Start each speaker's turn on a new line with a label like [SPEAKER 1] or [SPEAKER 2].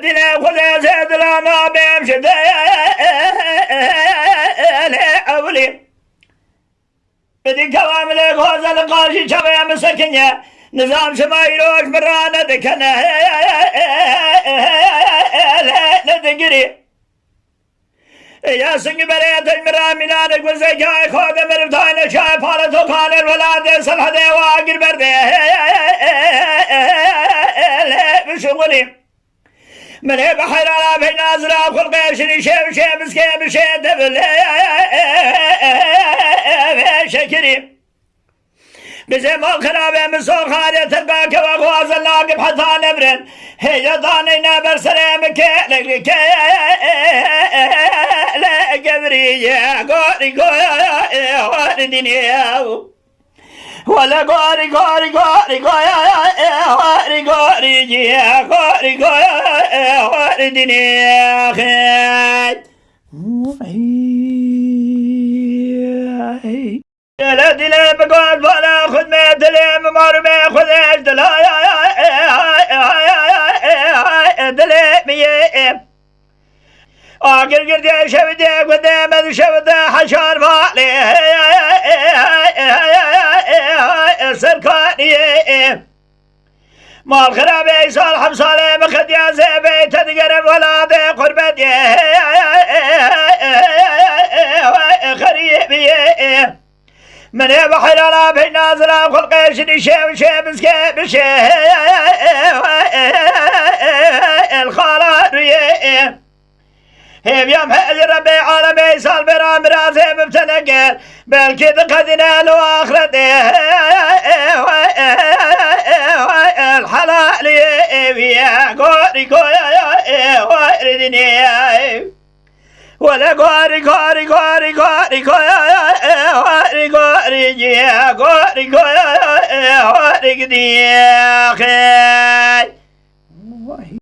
[SPEAKER 1] دلي خذ زيد لما بيمشي أولي بدي كوامل غوز القاشي شبه مسكنيا نظام شمايروش مرانا دكنا ندقري يا سنگ بريت المرامنا نقول زي جاي خود مرفتاين شاي فالتو خان الولاد صلح دي واقر بردي بشغلي من بحر على بين ازراب خلق شني شيب شيب سكيب شيب دبل شكري بزي ما خرابه من سوق خارية ترباك وغواز اللاقب حتى نبرن هي ضانينا برسلامك لك لا قبري يا قاري قاري دنيا ولا قاري قاري قاري قاري قاري يا قاري قاري دنيا خير يا لا دلي بقول فلا خذ ما دلي ممر ما خذ دلي دلي مية آخر قردي شبدي قدام شبدي حشار فالي سركاني مال خرابي صالح بصالي مخد يا زيبي تدقرب ولادي قربتي خريبي من بحر على بين نازل خلق شني شيب شيب سكيب شيب الخالد هي بيوم هذي ربي عالمي صال برام رازي مبتنقل بالكذا قدنا له آخرته الحلال يا قوري قوري دنيا ولا قاري قاري قاري قاري قاري قاري يا قاري قاري قاري